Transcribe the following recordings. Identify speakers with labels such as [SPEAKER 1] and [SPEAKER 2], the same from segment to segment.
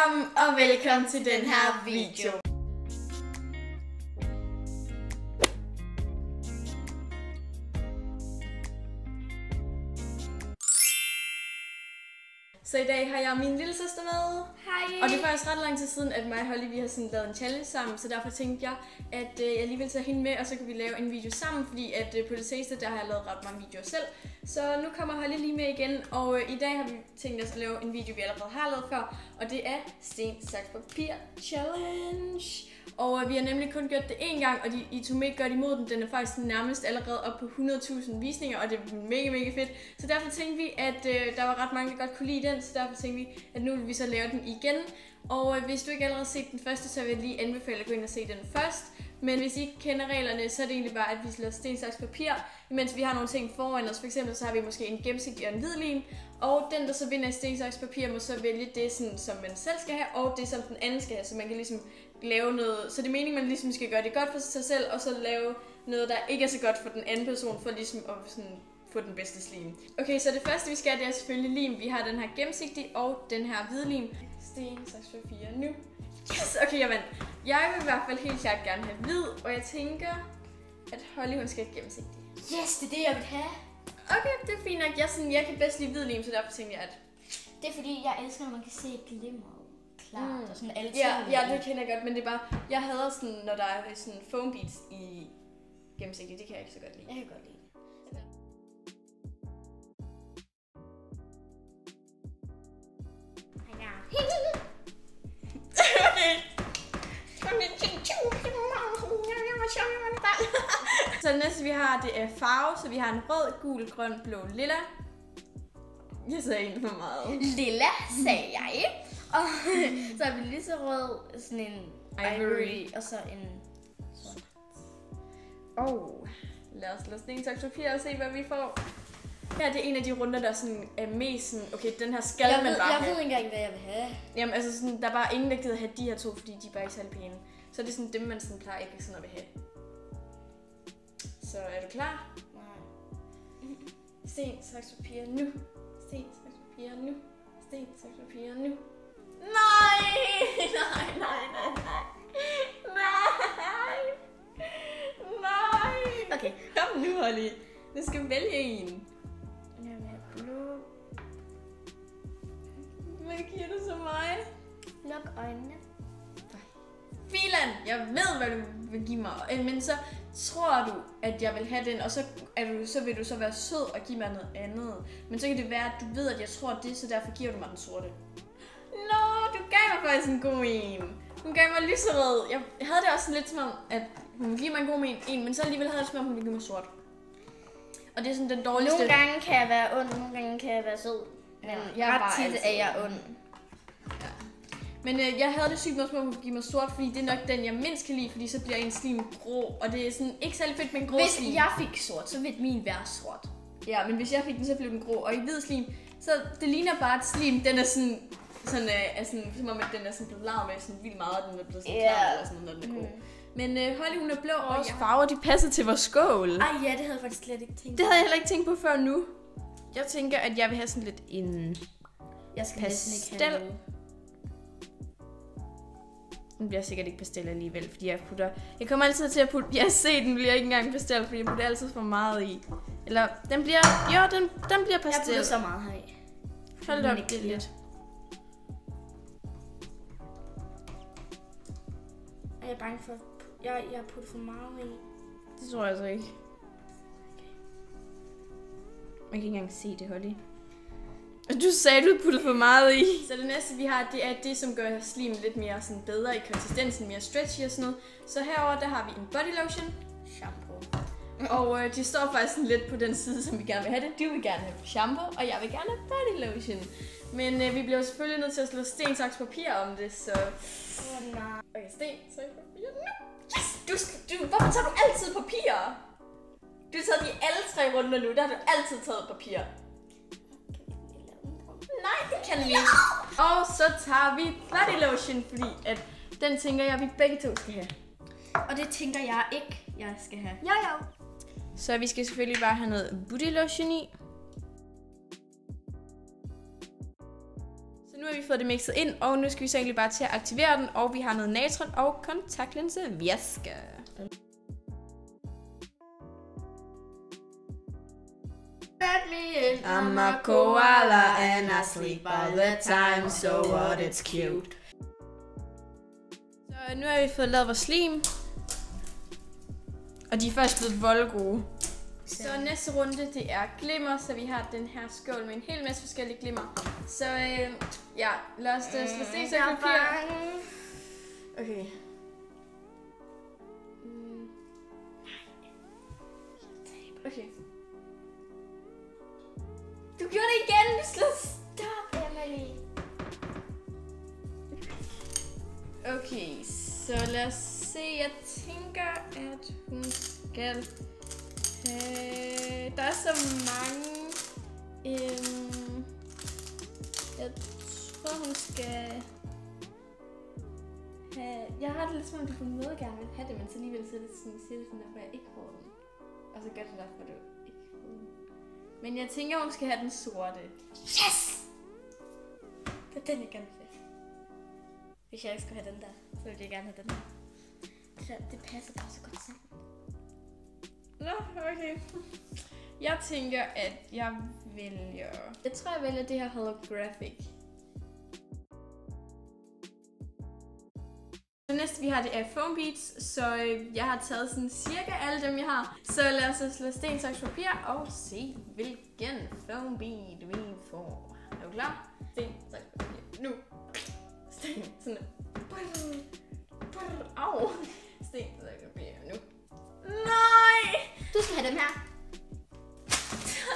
[SPEAKER 1] sammen og velkommen til den her video. Så i dag har jeg min lille søster med.
[SPEAKER 2] Hej.
[SPEAKER 1] Og det er faktisk ret lang tid siden, at mig og Holly vi har sådan lavet en challenge sammen. Så derfor tænkte jeg, at jeg lige ville tage hende med, og så kan vi lave en video sammen. Fordi at på det seneste, der har jeg lavet ret mange videoer selv. Så nu kommer Holly lige med igen. Og i dag har vi tænkt os at lave en video, vi allerede har lavet før. Og det er sten, saks, papir challenge. Og vi har nemlig kun gjort det én gang, og I tog mega godt imod den. Den er faktisk nærmest allerede op på 100.000 visninger, og det er mega fedt. Så derfor tænkte vi, at der var ret mange, der godt kunne lide den, så derfor tænkte vi, at nu vil vi så lave den igen. Og hvis du ikke allerede har set den første, så vil jeg lige anbefale at gå ind og se den først. Men hvis I ikke kender reglerne, så er det egentlig bare, at vi slår sten, saks, papir, imens vi har nogle ting foran os. For eksempel så har vi måske en gennemsigtig og en hvid lim, og den, der så vinder i sten, saks, papir, må så vælge det, sådan, som man selv skal have, og det, som den anden skal have, så man kan ligesom lave noget. Så det er meningen, man ligesom skal gøre det godt for sig selv, og så lave noget, der ikke er så godt for den anden person, for ligesom at sådan få den bedste slim. Okay, så det første vi skal, det er selvfølgelig lim. Vi har den her gennemsigtige og den her hvide lim. Sten, saks, papir, nu. Yes, okay, jeg vandt. Jeg vil i hvert fald helt klart gerne have hvid, og jeg tænker, at Holly hun skal have gennemsigtig.
[SPEAKER 2] Yes, det er det, jeg vil have.
[SPEAKER 1] Okay, det er fint nok. Jeg kan bedst lide hvid lim, så derfor tænker jeg, at...
[SPEAKER 2] Det er fordi, jeg elsker, når man kan se glimmer klart og sådan alle
[SPEAKER 1] Ja, det kender jeg godt, men det er bare... Jeg hader sådan, når der er sådan foam beads i gennemsigtig. Det kan jeg ikke så godt lide.
[SPEAKER 2] Jeg kan godt lide det.
[SPEAKER 1] Så det næste vi har, det er farve, så vi har en rød, gul, grøn, blå, lilla. Jeg sagde en for meget.
[SPEAKER 2] Lilla, sagde jeg. Og så har vi lige så rød, sådan en ivory, og så en sort.
[SPEAKER 1] Lad os lade sten, saks, papir og se, hvad vi får. Her det er en af de runder, der sådan er mest sådan, okay, den her skal man bare have.
[SPEAKER 2] Jeg ved ikke engang, hvad jeg vil have.
[SPEAKER 1] Jamen altså sådan, der er bare ingen, der gider have de her to, fordi de er bare ikke særlig pæne. Så det er sådan dem, man sådan plejer ikke sådan at vil have. Så er du klar?
[SPEAKER 2] Nej.
[SPEAKER 1] Sten, saks, papir, nu. Sten, saks, papir, nu. Sten, saks, papir, nu. Nej! Nej!
[SPEAKER 2] Okay.
[SPEAKER 1] Kom nu, Holly. Du skal vælge en.
[SPEAKER 2] Jeg vil have blå.
[SPEAKER 1] Hvad giver du så mig?
[SPEAKER 2] Luk øjnene.
[SPEAKER 1] Filan, jeg ved, hvad du vil give mig. Men så tror du, at jeg vil have den, og så vil du så være sød og give mig noget andet. Men så kan det være, at du ved, at jeg tror det, så derfor giver du mig den sorte. Nå, du gav mig faktisk en god en. Hun gav mig lyserød. Jeg havde det også sådan lidt som om, at hun ville give mig en god en, men så alligevel havde det som om, hun ville give mig sort. Og det er sådan den dårligste.
[SPEAKER 2] Nogle gange kan jeg være ond, nogle gange kan jeg være sød. Men ret tit er jeg ond.
[SPEAKER 1] Ja. Men jeg havde det sygt meget, som om hun ville give mig sort, fordi det er nok den, jeg mindst kan lide, fordi så bliver en slim grå. Og det er sådan ikke særlig fedt med en grå slim.
[SPEAKER 2] Hvis jeg fik sort, så ville min være sort.
[SPEAKER 1] Ja, men hvis jeg fik den, så blev den grå. Og i hvid slim, så det ligner bare et slim, den er sådan som om, at den er sådan blevet lavet med sådan vildt meget, og den er blevet sådan klar, eller sådan, når den er grå. Men Holly, hun er blå, og vores farver, de passer til vores skål.
[SPEAKER 2] Ej ja, det havde jeg faktisk slet ikke tænkt.
[SPEAKER 1] Det havde jeg heller ikke tænkt på før nu. Jeg tænker, at jeg vil have sådan lidt en
[SPEAKER 2] jeg skal
[SPEAKER 1] pastel. Den bliver sikkert ikke pastel alligevel, fordi jeg kommer altid til at putte... Jeg ser, den bliver ikke engang pastel, fordi jeg putter altid for meget i. Eller, den bliver... Jo, den bliver pastel.
[SPEAKER 2] Jeg putter så meget her i.
[SPEAKER 1] Hold da op, det er lidt.
[SPEAKER 2] Jeg er bange for... Jeg putter for meget i.
[SPEAKER 1] Det tror jeg altså ikke. Man kan ikke engang se det, Holly. Du sagde, du puttede for meget i. Så det næste, vi har, det er det, som gør slim lidt mere sådan bedre i konsistensen, mere stretchy og sådan noget. Så herover der har vi en body lotion.
[SPEAKER 2] Shampoo.
[SPEAKER 1] Og de står faktisk sådan lidt på den side, som vi gerne vil have det. Du vil gerne have shampoo, og jeg vil gerne have body lotion. Men vi bliver selvfølgelig nødt til at slå sten, saks, papir om det, så...
[SPEAKER 2] Nej.
[SPEAKER 1] Okay, sten, saks, papir. Yes! Hvorfor tager du altid papir? Du har taget de alle 3 runder nu, der har du altid taget papir. Nej, det kan vi ikke. Og så tager vi body lotion, fordi at den tænker jeg, at vi begge to skal have.
[SPEAKER 2] Og det tænker jeg ikke, jeg skal have.
[SPEAKER 1] Ja. Så vi skal selvfølgelig bare have noget body lotion i. Så Nu har vi fået det mixet ind, og nu skal vi så egentlig bare til at aktivere den, og vi har noget natron og kontaktlinsevæske.
[SPEAKER 2] I'm a koala and I sleep all the time, so what, it's cute.
[SPEAKER 1] Så nu har vi fået lavet vores slim. Og de er faktisk blevet voldgode. Så næste runde, det er glimmer, så vi har den her skål med en hel masse forskellige glimmer. Så ja, lad os slå sten, så papir. Okay. Okay.
[SPEAKER 2] Du gjorde det igen, du slår stop, Emily.
[SPEAKER 1] Okay, så lad os se. Jeg tænker, at hun skal have... Der er så mange... Jeg tror, hun skal have... Jeg har det lidt som om, du på en måde gerne vil have det, men så alligevel så er det sådan, siger det sådan, derfor jeg ikke får den. Og så gør det derfor, du ikke får den. Men jeg tænker, hun skal have den sorte.
[SPEAKER 2] Yes! Det er den, jeg gerne vil have. Hvis jeg ikke skulle have den der, så ville jeg gerne have den der. Det passer bare så godt sammen.
[SPEAKER 1] Nå, okay. Jeg tænker, at jeg vælger... Jeg tror, jeg vælger det her holographic. Det næste, vi har, det er foam beads, så jeg har taget sådan cirka alle dem, jeg har. Så lad os slå sten, saks, papir og se, hvilken foam bead vi får. Er du klar? Sten, saks, papir. Nu. Sten, sådan der. Au. Sten, saks, papir. Nu. Nej!
[SPEAKER 2] Du skal have dem her.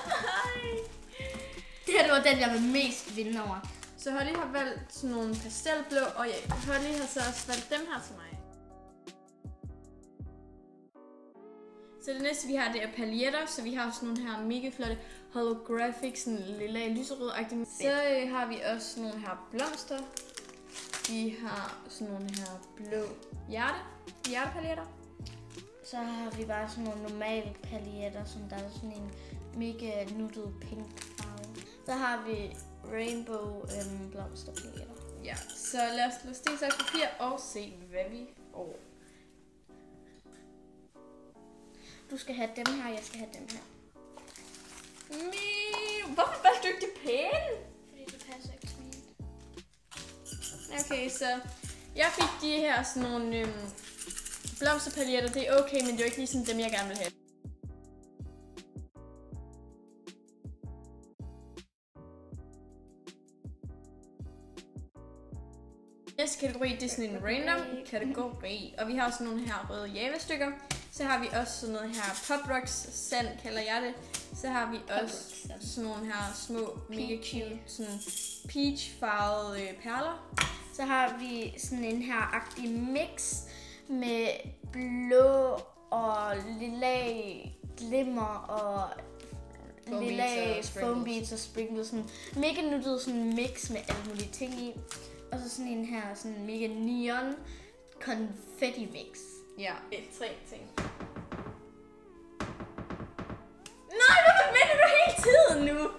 [SPEAKER 1] Nej!
[SPEAKER 2] Det her, det var den, jeg var mest vinde over.
[SPEAKER 1] Så Holly har valgt sådan nogle pastelblå, og Holly har så også valgt dem her til mig. Så det næste vi har, det er paljetter, så vi har sådan nogle her mega flotte holographic, sådan lilla lyserød-agtige. Så har vi også nogle her blomster. Vi har sådan nogle her blå hjertepaljetter.
[SPEAKER 2] Så har vi bare sådan nogle normale paljetter, som der er sådan en mega nuttet pink farve. Så har vi rainbow blomsterpaljetter.
[SPEAKER 1] Ja, så lad os slå sten, saks, papir og se, hvad vi får.
[SPEAKER 2] Du skal have dem her, jeg skal have dem her.
[SPEAKER 1] Hvorfor valgte du ikke de pæne?
[SPEAKER 2] Fordi det passer ikke til min.
[SPEAKER 1] Okay, så jeg fik de her sådan nogle blomsterpaljetter. Det er okay, men det er jo ikke ligesom dem, jeg gerne vil have. Næste kategori, det er sådan en random kategori. Og vi har også nogle her røde javastykker. Så har vi også sådan noget her Pop Rocks sand, kalder jeg det. Så har vi også sådan nogle her små, mega cute, sådan peach-farvede perler.
[SPEAKER 2] Så har vi sådan en her agtig mix med blå og lilla glimmer og lilla foam beads og sprinkles. Sådan mega nuttet sådan mix med alle mulige ting i. Og så sådan en her sådan mega neon confetti mix.
[SPEAKER 1] Ja, 3 ting. Nej, hvorfor venter du hele tiden nu?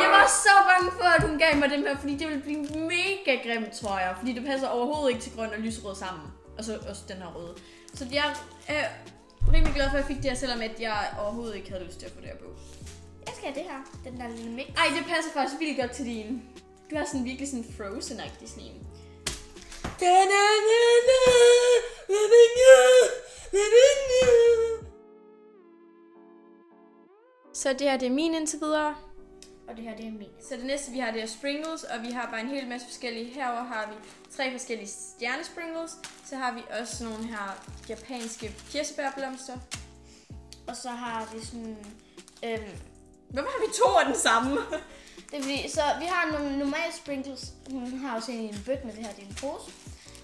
[SPEAKER 1] Jeg var så bange for, at hun gav mig dem her, fordi det ville blive mega grimt, tror jeg. Fordi det passer overhovedet ikke til grøn og lyserød sammen. Og så også den her røde. Så jeg er rimelig glad for, at jeg fik det her, selvom at jeg overhovedet ikke havde lyst til at få det her på.
[SPEAKER 2] Jeg skal have det her, den der lille mix.
[SPEAKER 1] Ej, det passer faktisk vildt godt til din. Du har sådan virkelig sådan Frozen-agtig slim. Så det her, det er min indtil videre.
[SPEAKER 2] Og det her, det er min.
[SPEAKER 1] Så det næste, vi har, det er sprinkles, og vi har bare en hel masse forskellige. Herover har vi 3 forskellige stjernesprinkles. Så har vi også nogle her japanske kirsebærblomster.
[SPEAKER 2] Og så har vi sådan...
[SPEAKER 1] Hvorfor har vi 2 af den samme?
[SPEAKER 2] Det er fordi, så vi har nogle normale sprinkles. Hun har også en i en bøtte med det her, det er en pose.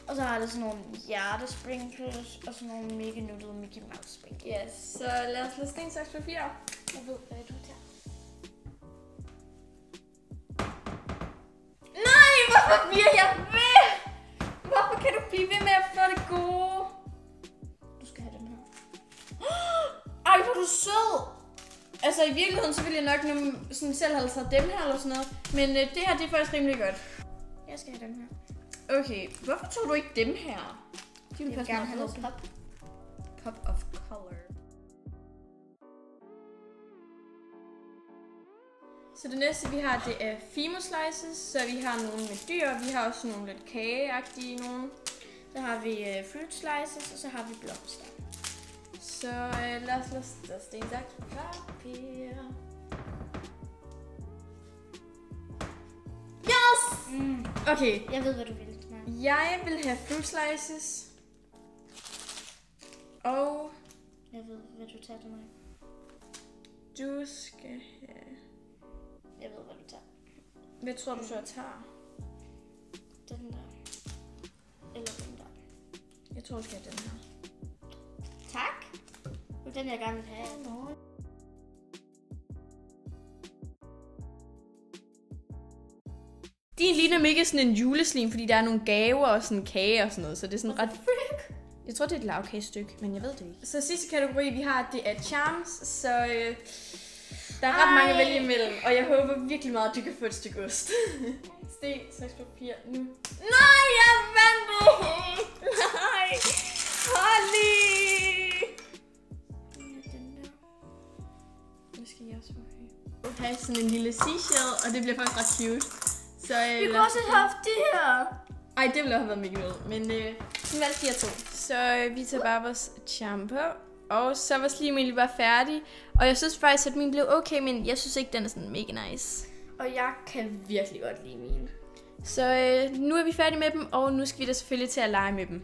[SPEAKER 2] Og så har det sådan nogle hjertesprinkles og sådan nogle mega nuttede Mickey Mouse sprinkles.
[SPEAKER 1] Yes, så lad os lade sten, saks, papir.
[SPEAKER 2] Jeg ved, hvad du tager.
[SPEAKER 1] Nej, hvorfor bliver jeg ved? Hvorfor kan du blive ved med at få det gode?
[SPEAKER 2] Du skal have den her.
[SPEAKER 1] Ej, hvor er du sød! Altså i virkeligheden, så ville jeg nok sådan selv have taget dem her eller sådan noget. Men det her, det er faktisk rimelig godt.
[SPEAKER 2] Jeg skal have den her.
[SPEAKER 1] Okay, hvorfor tog du ikke dem her? De
[SPEAKER 2] Jeg vil gerne have noget pop.
[SPEAKER 1] Pop of color. Så det næste vi har, det er Fimo slices. Så vi har nogle med dyr, vi har også nogle lidt kageagtige nogle.
[SPEAKER 2] Så har vi fruit slices, og så har vi blomster.
[SPEAKER 1] Så lad os lade sten, saks, papir. Yes! Okay.
[SPEAKER 2] Jeg ved, hvad du vil til mig.
[SPEAKER 1] Jeg vil have fruit slices. Og
[SPEAKER 2] Jeg ved, hvad du tager til mig.
[SPEAKER 1] du skal have...
[SPEAKER 2] Jeg ved, hvad du tager.
[SPEAKER 1] Hvad tror du så, jeg tager?
[SPEAKER 2] Den der. Eller den der.
[SPEAKER 1] Jeg tror, jeg skal have den her.
[SPEAKER 2] Tak. Det er den, jeg gerne vil have.
[SPEAKER 1] Din ligner mega sådan en juleslim, fordi der er nogle gaver og sådan kage og sådan noget, så det er sådan ret... Jeg tror, det er et lavkagestykke, men jeg ved det ikke. Så sidste kategori, vi har, det er charms, så der er ret mange at vælge imellem, og jeg håber virkelig meget, at du kan få et stykke ost. Sten, saks, papir, nu. Nej, jeg vandt det! Nej! Holly! Nu skal jeg også få have sådan en lille seashell, og det bliver faktisk ret cute. Så,
[SPEAKER 2] Vi kunne også have haft det her.
[SPEAKER 1] Ej, det ville have været mega vildt, men nu valgte jeg to. Så vi tager bare vores charm på, og så var slimen egentlig bare færdig. Og jeg synes faktisk, at min blev okay, men jeg synes ikke, den er sådan mega nice.
[SPEAKER 2] Og jeg kan virkelig godt lide mine.
[SPEAKER 1] Så nu er vi færdige med dem, og nu skal vi da selvfølgelig til at lege med dem.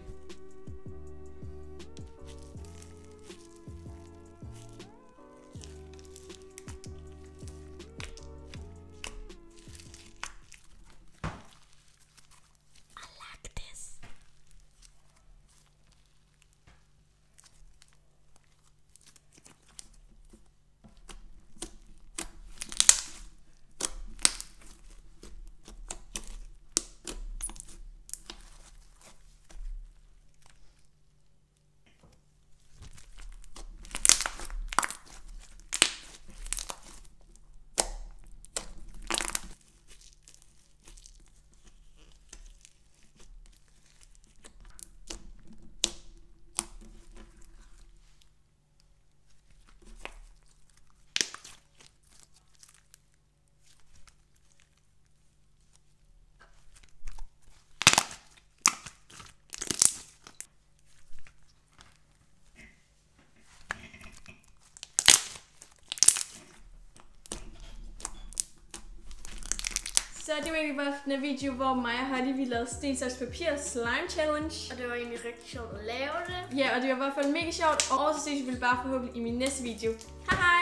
[SPEAKER 1] Så det var egentlig bare den her video, hvor mig og Holly vi lavede sten, saks, papir slime challenge.
[SPEAKER 2] Og det var egentlig rigtig sjovt at lave det.
[SPEAKER 1] Ja, og det var i hvert fald mega sjovt. Og så ses vi bare forhåbentlig i min næste video. Hej hej!